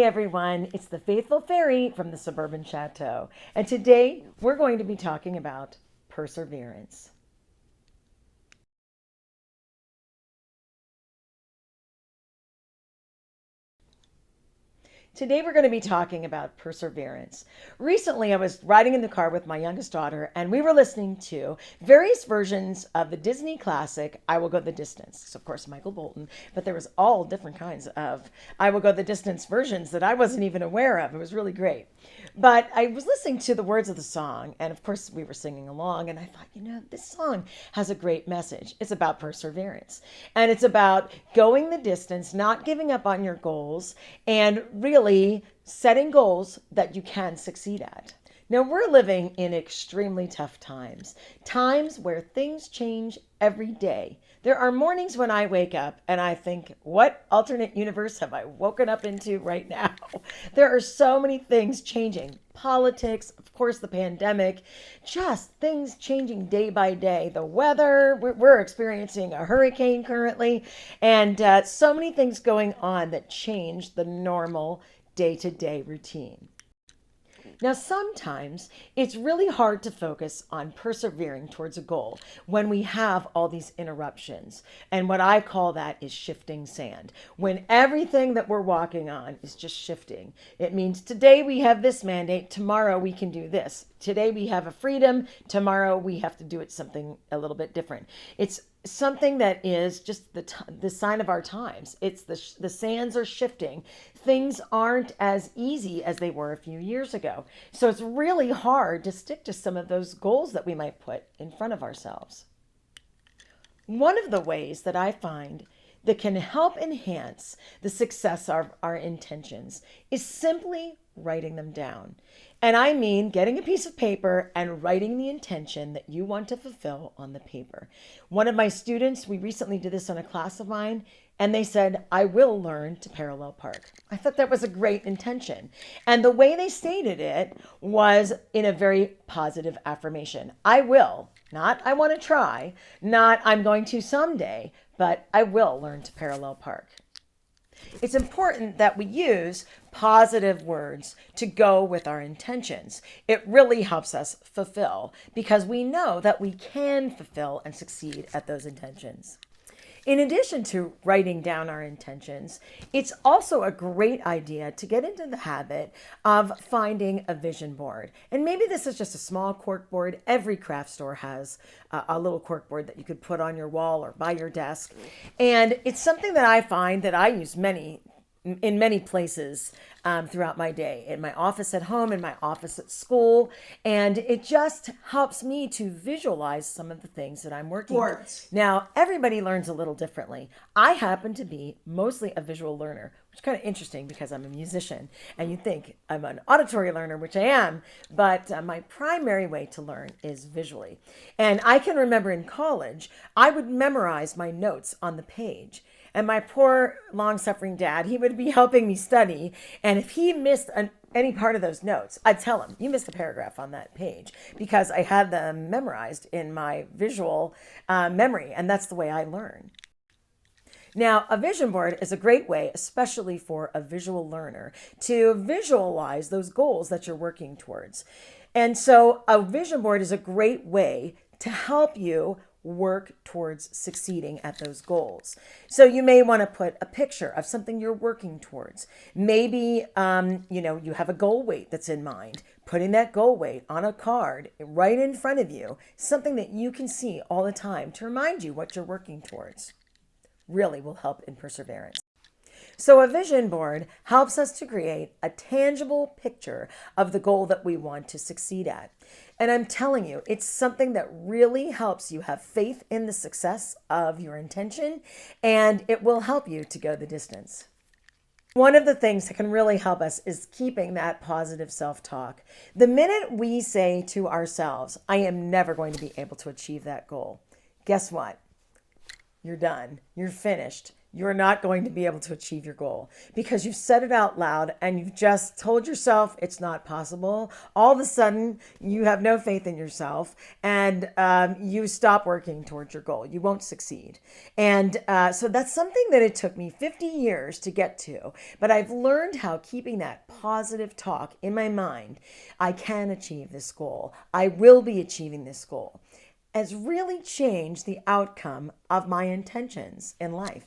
everyone. It's the Faithful Fairy from the Suburban Chateau. And today we're going to be talking about perseverance. Today we're going to be talking about perseverance. Recently, I was riding in the car with my youngest daughter, and we were listening to various versions of the Disney classic, I Will Go the Distance. It's, of course, Michael Bolton, but there was all different kinds of I Will Go the Distance versions that I wasn't even aware of. It was really great. But I was listening to the words of the song, and of course, we were singing along, and I thought, this song has a great message. It's about perseverance, and it's about going the distance, not giving up on your goals, and really setting goals that you can succeed at. Now, we're living in extremely tough times, times where things change every day. There are mornings when I wake up and I think, what alternate universe have I woken up into right now? There are so many things changing. Politics, of course, the pandemic, just things changing day by day. The weather, we're experiencing a hurricane currently, and so many things going on that change the normal day-to-day routine. Now, sometimes it's really hard to focus on persevering towards a goal when we have all these interruptions. And what I call that is shifting sand. When everything that we're walking on is just shifting. It means today we have this mandate, tomorrow we can do this. Today we have a freedom, tomorrow we have to do it something a little bit different. It's something that is just the sign of our times. It's the sands are shifting. Things aren't as easy as they were a few years ago. So it's really hard to stick to some of those goals that we might put in front of ourselves. One of the ways that I find that can help enhance the success of our intentions is simply writing them down. And I mean getting a piece of paper and writing the intention that you want to fulfill on the paper. One of my students, we recently did this on a class of mine, and they said, I will learn to parallel park. I thought that was a great intention. And the way they stated it was in a very positive affirmation. I will, not I want to try, not I'm going to someday, but I will learn to parallel park. It's important that we use positive words to go with our intentions. It really helps us fulfill because we know that we can fulfill and succeed at those intentions. In addition to writing down our intentions, it's also a great idea to get into the habit of finding a vision board. And maybe this is just a small cork board. Every craft store has a little cork board that you could put on your wall or by your desk. And it's something that I find that I use in many places throughout my day, in my office at home, in my office at school. And it just helps me to visualize some of the things that I'm working on. Now, everybody learns a little differently. I happen to be mostly a visual learner, which is kind of interesting because I'm a musician. And you think I'm an auditory learner, which I am, but my primary way to learn is visually. And I can remember in college, I would memorize my notes on the page. And my poor long-suffering dad, he would be helping me study. And if he missed any part of those notes, I'd tell him, you missed a paragraph on that page because I had them memorized in my visual memory. And that's the way I learn. Now, a vision board is a great way, especially for a visual learner, to visualize those goals that you're working towards. And so a vision board is a great way to help you work towards succeeding at those goals. So you may want to put a picture of something you're working towards. Maybe, you have a goal weight that's in mind. Putting that goal weight on a card right in front of you, something that you can see all the time to remind you what you're working towards, really will help in perseverance. So a vision board helps us to create a tangible picture of the goal that we want to succeed at. And I'm telling you, it's something that really helps you have faith in the success of your intention, and it will help you to go the distance. One of the things that can really help us is keeping that positive self-talk. The minute we say to ourselves, I am never going to be able to achieve that goal, guess what? You're done. You're finished. you're not going to be able to achieve your goal because you've said it out loud and you've just told yourself it's not possible. All of a sudden, you have no faith in yourself and you stop working towards your goal. You won't succeed. And so that's something that it took me 50 years to get to. But I've learned how keeping that positive talk in my mind, I can achieve this goal. I will be achieving this goal, has really changed the outcome of my intentions in life.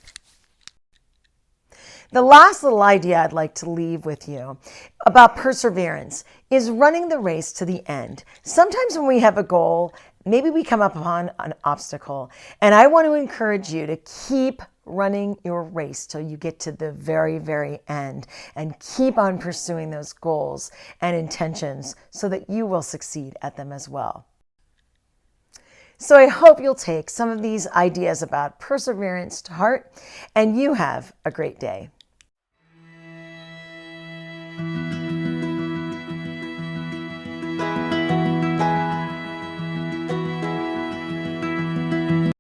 The last little idea I'd like to leave with you about perseverance is running the race to the end. Sometimes when we have a goal, maybe we come upon an obstacle, and I want to encourage you to keep running your race till you get to the very, very end and keep on pursuing those goals and intentions so that you will succeed at them as well. So I hope you'll take some of these ideas about perseverance to heart, and you have a great day.